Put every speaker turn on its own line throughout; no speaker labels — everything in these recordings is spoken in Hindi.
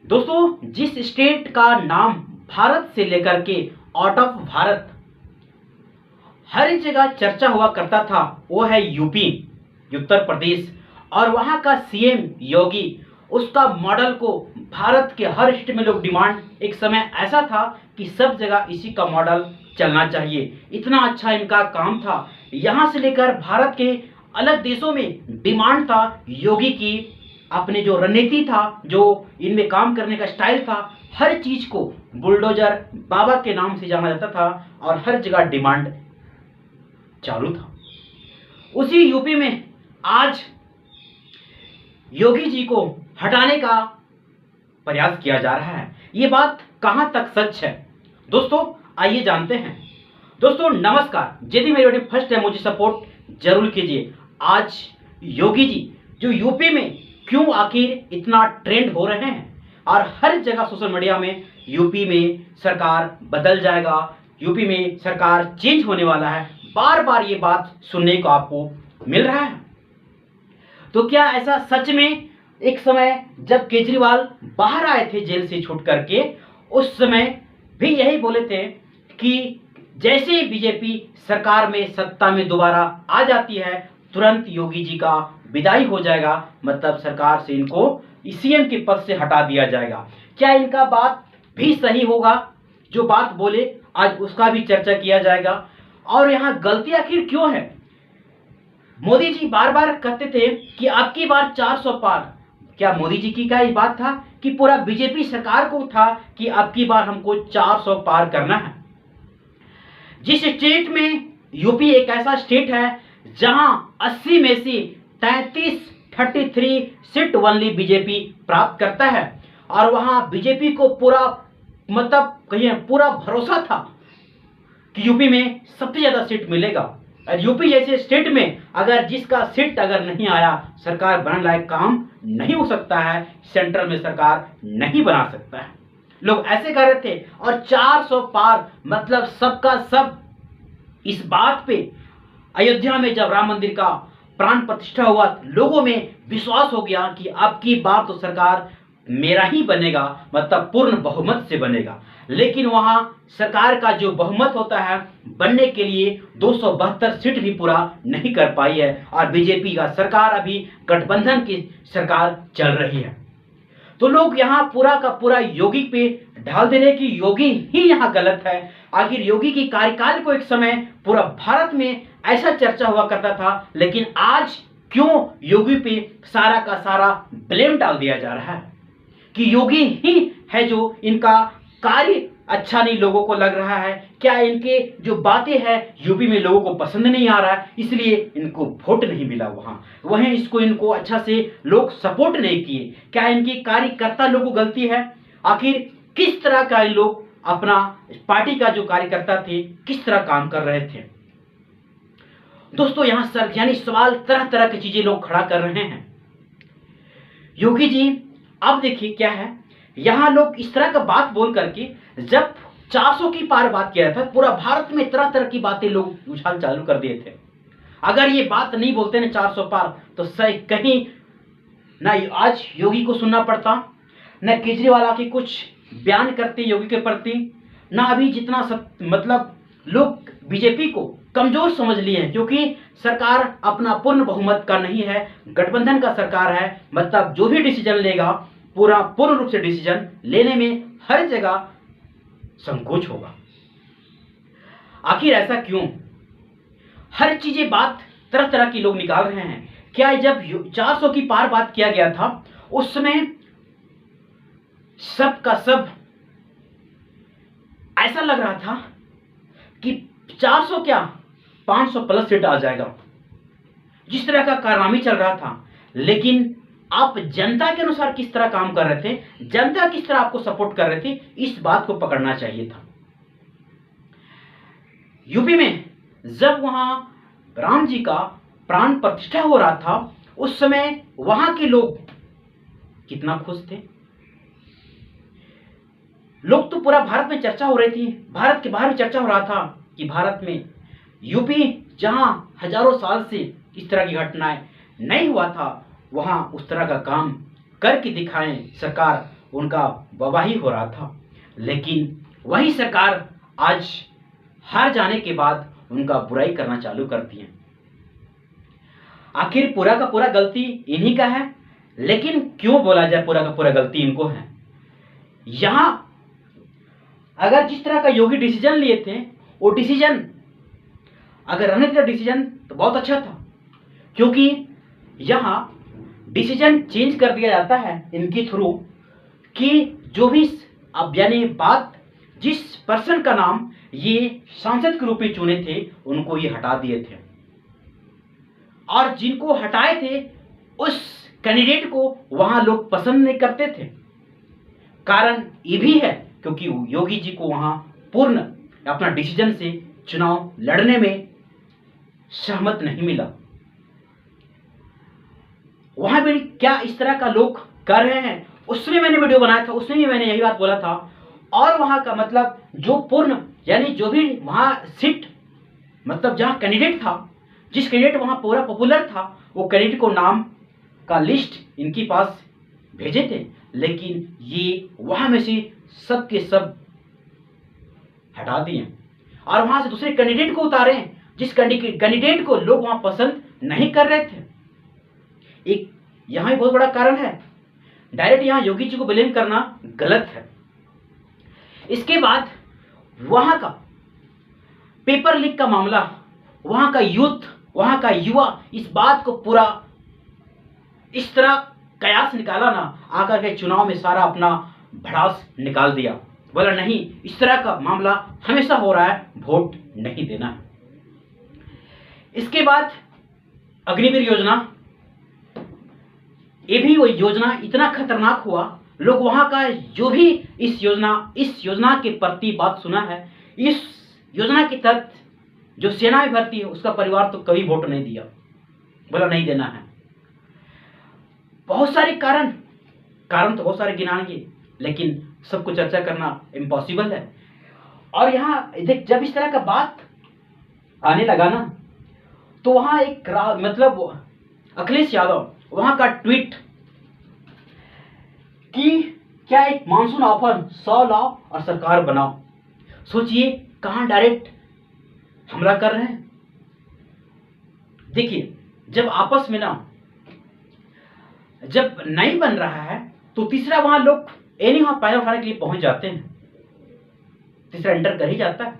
दोस्तों, जिस स्टेट का नाम भारत से लेकर के आउट ऑफ भारत हर एक जगह चर्चा हुआ करता था, वो है यूपी, उत्तर प्रदेश। और वहां का सीएम योगी, उसका मॉडल को भारत के हर स्टेट में लोग डिमांड, एक समय ऐसा था कि सब जगह इसी का मॉडल चलना चाहिए। इतना अच्छा इनका काम था, यहां से लेकर भारत के अलग देशों में डिमांड था योगी की। अपने जो रणनीति था, जो इनमें काम करने का स्टाइल था, हर चीज को बुलडोजर बाबा के नाम से जाना जाता था और हर जगह डिमांड चालू था। उसी यूपी में आज योगी जी को हटाने का प्रयास किया जा रहा है। ये बात कहां तक सच है, दोस्तों आइए जानते हैं। दोस्तों नमस्कार, यदि मेरी वीडियो फर्स्ट है मुझे सपोर्ट जरूर कीजिए। आज योगी जी जो यूपी में क्यों आखिर इतना ट्रेंड हो रहे हैं और हर जगह सोशल मीडिया में यूपी में सरकार बदल जाएगा, यूपी में सरकार चेंज होने वाला है, बार बार ये बात सुनने को आपको मिल रहा है। तो क्या ऐसा सच में? एक समय जब केजरीवाल बाहर आए थे जेल से छूट करके, उस समय भी यही बोले थे कि जैसे ही बीजेपी सरकार में सत्ता में दोबारा आ जाती है, तुरंत योगी जी का विदाई हो जाएगा, मतलब सरकार से इनको सीएम के पद से हटा दिया जाएगा। क्या इनका बात भी सही होगा? जो बात बोले आज उसका भी चर्चा किया जाएगा। और यहाँ गलती आखिर क्यों है? मोदी जी बार बार कहते थे कि आपकी बार 400 पार। क्या मोदी जी की क्या ये बात था कि पूरा बीजेपी सरकार को था कि आपकी बार हमको 400 पार करना है? जिस स्टेट में यूपी एक ऐसा स्टेट है जहां 80 में से 33 सीट ओनली बीजेपी प्राप्त करता है, और वहां बीजेपी को पूरा मतलब कहिए पूरा भरोसा था कि यूपी में सबसे ज्यादा सीट मिलेगा। और यूपी जैसे स्टेट में अगर जिसका सीट अगर नहीं आया, सरकार बनने लायक काम नहीं हो सकता है, सेंट्रल में सरकार नहीं बना सकता है। लोग ऐसे कह रहे थे। और 400 पार मतलब सबका सब इस बात पे अयोध्या में जब राम मंदिर का प्राण प्रतिष्ठा हुआ, लोगों में विश्वास हो गया कि अब की बार तो सरकार मेरा ही बनेगा, मतलब पूर्ण बहुमत से बनेगा। लेकिन वहां सरकार का जो बहुमत होता है बनने के लिए 272 सीट भी पूरा नहीं कर पाई है, और बीजेपी का सरकार अभी गठबंधन की सरकार चल रही है। तो लोग यहाँ पूरा का पूरा योगी पे ढाल दे रहे कि योगी ही यहाँ गलत है। आखिर योगी की कार्यकाल को एक समय पूरा भारत में ऐसा चर्चा हुआ करता था, लेकिन आज क्यों योगी पे सारा का सारा ब्लेम डाल दिया जा रहा है कि योगी ही है जो इनका कार्य अच्छा नहीं लोगों को लग रहा है? क्या इनके जो बातें हैं यूपी में लोगों को पसंद नहीं आ रहा है, इसलिए इनको वोट नहीं मिला वहीं इसको इनको अच्छा से लोग सपोर्ट नहीं किए? क्या इनकी कार्यकर्ता लोगों को गलती है? आखिर किस तरह का ये लोग अपना पार्टी का जो कार्यकर्ता थे किस तरह काम कर रहे थे? दोस्तों यहाँ सर यानी सवाल तरह तरह की चीजें लोग खड़ा कर रहे हैं। योगी जी अब देखिए क्या है, यहां लोग इस तरह का बात बोल करके, जब 400 की पार बात किया था, पूरा भारत में तरह तरह की बातें लोग उछाल चालू कर दिए थे। अगर ये बात नहीं बोलते ना 400 पार, तो सही कहीं ना आज योगी को सुनना पड़ता, न केजरीवाल की कुछ बयान करते योगी के प्रति, ना अभी जितना मतलब लोग बीजेपी को कमजोर समझ लिए हैं, क्योंकि सरकार अपना पूर्ण बहुमत का नहीं है, गठबंधन का सरकार है। मतलब जो भी डिसीजन लेगा पूरा पूर्ण रूप से डिसीजन लेने में हर जगह संकोच होगा। आखिर ऐसा क्यों? हर चीजें बात तरह तरह की लोग निकाल रहे हैं। क्या जब 400 की पार बात किया गया था, उस समय सब का सब ऐसा लग रहा था कि 400 क्या 500 प्लस सीट आ जाएगा, जिस तरह का कारनामी चल रहा था। लेकिन आप जनता के अनुसार किस तरह काम कर रहे थे, जनता किस तरह आपको सपोर्ट कर रहे थे, इस बात को पकड़ना चाहिए था। यूपी में जब वहां राम जी का प्राण प्रतिष्ठा हो रहा था, उस समय वहां के लोग कितना खुश थे। लोग तो पूरा भारत में चर्चा हो रही थी, भारत के बाहर भी चर्चा हो रहा था कि भारत में यूपी जहां हजारों साल से इस तरह की घटनाएं नहीं हुआ था, वहां उस तरह का काम करके दिखाएं सरकार, उनका बवाही हो रहा था। लेकिन वही सरकार आज हार जाने के बाद उनका बुराई करना चालू करती है। आखिर पूरा का पूरा गलती इन्हीं का है, लेकिन क्यों बोला जाए पूरा का पूरा गलती इनको है? यहां अगर जिस तरह का योगी डिसीजन लिए थे, वो डिसीजन अगर रहने का डिसीजन तो बहुत अच्छा था, क्योंकि यहां डिसीजन चेंज कर दिया जाता है इनके थ्रू कि जो भी अब यानी बात जिस पर्सन का नाम ये सांसद के रूप में चुने थे उनको ये हटा दिए थे, और जिनको हटाए थे उस कैंडिडेट को वहां लोग पसंद नहीं करते थे। कारण ये भी है क्योंकि योगी जी को वहां पूर्ण अपना डिसीजन से चुनाव लड़ने में सहमत नहीं मिला। वहां भी क्या इस तरह का लोग कर रहे हैं, उसमें मैंने वीडियो बनाया था, उसमें भी मैंने यही बात बोला था। और वहां का मतलब जो पूर्ण यानी जो भी वहां सीट मतलब जहां कैंडिडेट था, जिस कैंडिडेट वहां पूरा पॉपुलर था, वो कैंडिडेट को नाम का लिस्ट इनके पास भेजे थे, लेकिन ये वहां में से सब के सब हटा दिए और वहां से दूसरे कैंडिडेट को उतारे जिस कैंडिडेट को लोग वहां पसंद नहीं कर रहे थे। एक यहां भी बहुत बड़ा कारण है, डायरेक्ट यहां योगी जी को ब्लेम करना गलत है। इसके बाद वहां का पेपर लीक का मामला, वहां का यूथ, वहां का युवा इस बात को पूरा इस तरह कयास निकाला ना, आकर के चुनाव में सारा अपना भड़ास निकाल दिया, बोला नहीं इस तरह का मामला हमेशा हो रहा है, वोट नहीं देना है। इसके बाद अग्निवीर योजना, ये भी वो योजना इतना खतरनाक हुआ, लोग वहां का जो भी इस योजना के प्रति बात सुना है, इस योजना के तहत जो सेना में भर्ती है उसका परिवार तो कभी वोट नहीं दिया, बोला नहीं देना है। बहुत सारे कारण तो बहुत सारे गिनाएंगे, लेकिन सबको चर्चा करना इम्पॉसिबल है। और यहाँ देख जब इस तरह का बात आने लगा ना, तो वहां एक मतलब अखिलेश यादव वहां का ट्वीट कि क्या एक मानसून ऑफर 100 लाओ और सरकार बनाओ। सोचिए कहां डायरेक्ट हमला कर रहे हैं। देखिए जब आपस में ना जब नहीं बन रहा है तो तीसरा वहां लोग एनी वहां पैर उठाने के लिए पहुंच जाते हैं, तीसरा एंटर कर ही जाता है।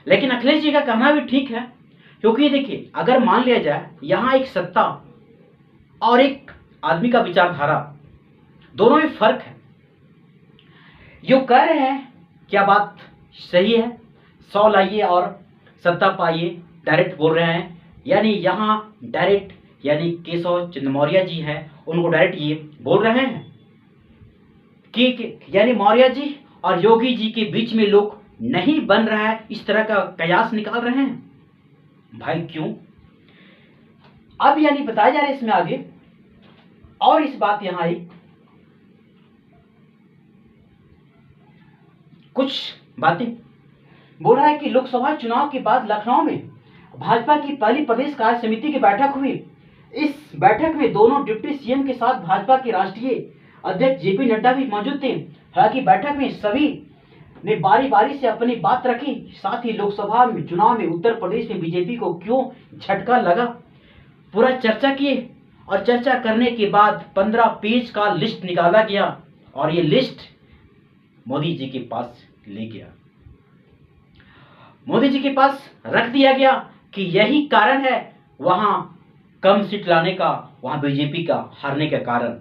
लेकिन अखिलेश जी का कहना भी ठीक है, क्योंकि देखिए अगर मान लिया जाए यहां एक सत्ता और एक आदमी का विचारधारा दोनों में फर्क है। जो कह रहे हैं क्या बात सही है, 100 लाइए और सत्ता पाइए, डायरेक्ट बोल रहे हैं। यानी यहां डायरेक्ट यानी केशव चंद्र मौर्य जी हैं, उनको डायरेक्ट ये बोल रहे हैं कि यानी मौर्य जी और योगी जी के बीच में लोग नहीं बन रहा है, इस तरह का कयास निकाल रहे हैं। भाई क्यों? अब यानी बताया जा रहा है इसमें आगे, और इस बात यहां आई कुछ बातें बोल रहा है कि लोकसभा चुनाव के बाद लखनऊ में भाजपा की पहली प्रदेश कार्य समिति की बैठक हुई। इस बैठक में दोनों डिप्टी सीएम के साथ भाजपा के राष्ट्रीय अध्यक्ष जेपी नड्डा भी मौजूद थे। हालांकि बैठक में सभी ने बारी बारी से अपनी बात रखी। साथ ही लोकसभा में चुनाव में उत्तर प्रदेश में बीजेपी को क्यों झटका लगा पूरा चर्चा किए, और चर्चा करने के बाद 15 पेज का लिस्ट निकाला गया और ये लिस्ट मोदी जी के पास ले गया, मोदी जी के पास रख दिया गया कि यही कारण है वहां कम सीट लाने का, वहां बीजेपी का हारने का कारण।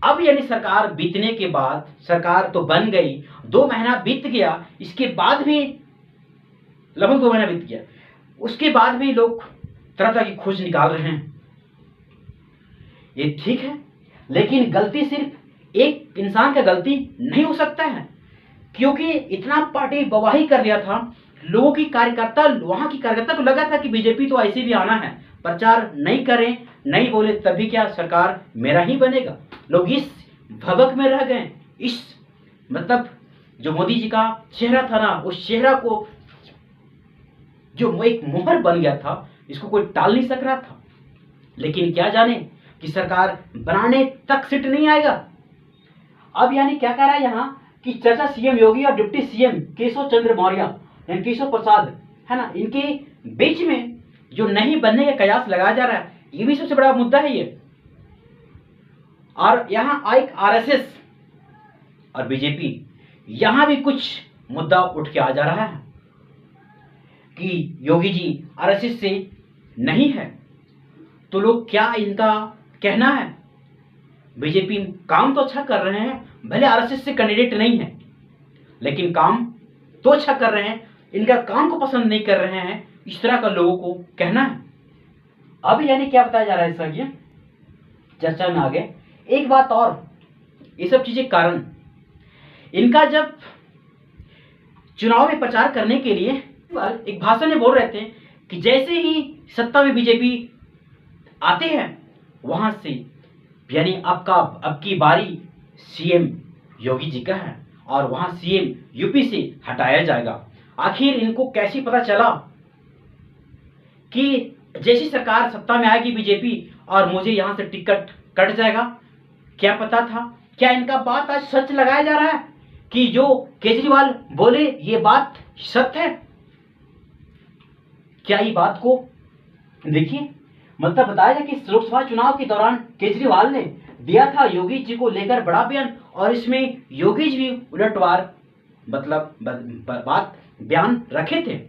अब यानी सरकार बीतने के बाद, सरकार तो बन गई, 2 महीना बीत गया, इसके बाद भी लगभग 2 महीना बीत गया, उसके बाद भी लोग तरह तरह की खोज निकाल रहे हैं। ये ठीक है, लेकिन गलती सिर्फ एक इंसान का गलती नहीं हो सकता है, क्योंकि इतना पार्टी बवाही कर दिया था, लोगों की कार्यकर्ता, वहां की कार्यकर्ता को लगा था कि बीजेपी तो ऐसे भी आना है, प्रचार नहीं करें, नहीं बोले तभी क्या सरकार मेरा ही बनेगा। लोग इस भवक में रह गए, इस मतलब जो मोदी जी का चेहरा था ना, उस चेहरा को जो एक मोहर बन गया था, इसको कोई टाल नहीं सक रहा था। लेकिन क्या जाने कि सरकार बनाने तक सीट नहीं आएगा। अब यानी क्या कह रहा है यहाँ कि चर्चा सीएम योगी और डिप्टी सीएम केशव चंद्र मौर्य यानी केशव प्रसाद है ना, इनके बीच में जो नहीं बनने का कयास लगाया जा रहा है, ये भी सबसे बड़ा मुद्दा है ये। और यहाँ एक आरएसएस और बीजेपी, यहां भी कुछ मुद्दा उठ के आ जा रहा है कि योगी जी आरएसएस से नहीं है, तो लोग क्या इनका कहना है। बीजेपी काम तो अच्छा कर रहे हैं, भले आरएसएस से कैंडिडेट नहीं है, लेकिन काम तो अच्छा कर रहे हैं, इनका काम को पसंद नहीं कर रहे हैं, इस तरह का लोगों को कहना है। अब यानी क्या बताया जा रहा है सर, ये चर्चा में आगे एक बात और, ये सब चीजें कारण इनका जब चुनाव में प्रचार करने के लिए एक भाषण में बोल रहे थे कि जैसे ही सत्ता में बीजेपी आते हैं वहां से यानी अब की बारी सीएम योगी जी का है और वहां सीएम यूपी से हटाया जाएगा। आखिर इनको कैसे पता चला कि जैसी सरकार सत्ता में आएगी बीजेपी और मुझे यहां से टिकट कट जाएगा? क्या पता था? क्या इनका बात आज सच लगाया जा रहा है कि जो केजरीवाल बोले ये बात सत्य है? क्या ये बात को देखिए, मतलब बताया जाए कि लोकसभा चुनाव के दौरान केजरीवाल ने दिया था योगी जी को लेकर बड़ा बयान, और इसमें योगी जी भी उलटवार मतलब बात बयान रखे थे।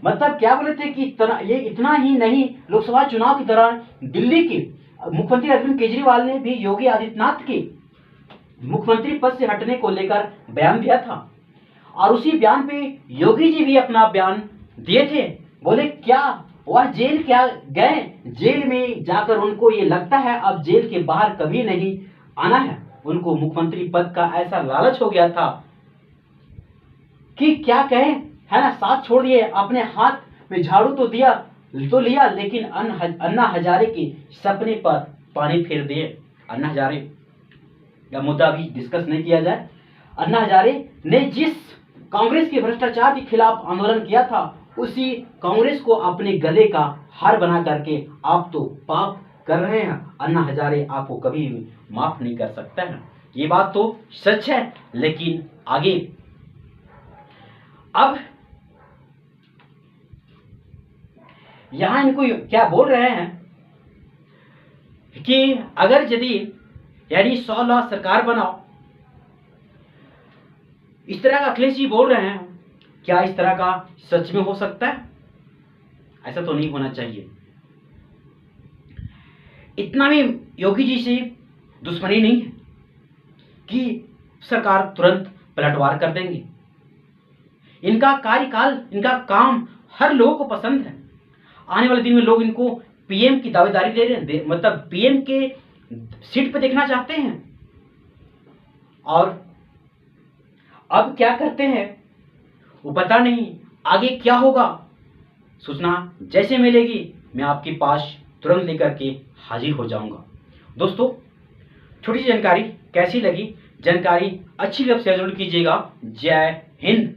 मतलब क्या बोले थे कि ये इतना ही नहीं, लोकसभा चुनाव के दौरान दिल्ली के मुख्यमंत्री अरविंद केजरीवाल ने भी योगी आदित्यनाथ के मुख्यमंत्री पद से हटने को लेकर बयान दिया था, और उसी बयान पे योगी जी भी अपना बयान दिए थे। बोले क्या वह जेल क्या गए, जेल में जाकर उनको ये लगता है अब जेल के बाहर कभी नहीं आना है, उनको मुख्यमंत्री पद का ऐसा लालच हो गया था कि क्या कहें, है ना। साथ छोड़ दिए, अपने हाथ में झाड़ू तो दिया तो लिया, लेकिन अन्ना हजारे के सपने पर पानी फेर दिए। अन्ना हजारे का मुद्दा भी डिस्कस नहीं किया जाए। अन्ना हजारे ने जिस कांग्रेस के भ्रष्टाचार के खिलाफ आंदोलन किया था, उसी कांग्रेस को अपने गले का हार बना करके आप तो पाप कर रहे हैं। अन्ना हजारे आपको कभी भी माफ नहीं कर सकता है, ये बात तो सच है। लेकिन आगे अब यहां इनको क्या बोल रहे हैं कि अगर यदि यानी 100 लाख सरकार बनाओ, इस तरह का अखिलेश जी बोल रहे हैं। क्या इस तरह का सच में हो सकता है? ऐसा तो नहीं होना चाहिए। इतना भी योगी जी से दुश्मनी नहीं है कि सरकार तुरंत पलटवार कर देंगे। इनका कार्यकाल, इनका काम हर लोगों को पसंद है। आने वाले दिन में लोग इनको पीएम की दावेदारी दे रहे हैं, मतलब पीएम के सीट पे देखना चाहते हैं। और अब क्या करते हैं वो पता नहीं, आगे क्या होगा। सूचना जैसे मिलेगी मैं आपके पास तुरंत लेकर के हाजिर हो जाऊंगा। दोस्तों, छोटी सी जानकारी कैसी लगी? जानकारी अच्छी लग शेयर जरूर कीजिएगा। जय हिंद।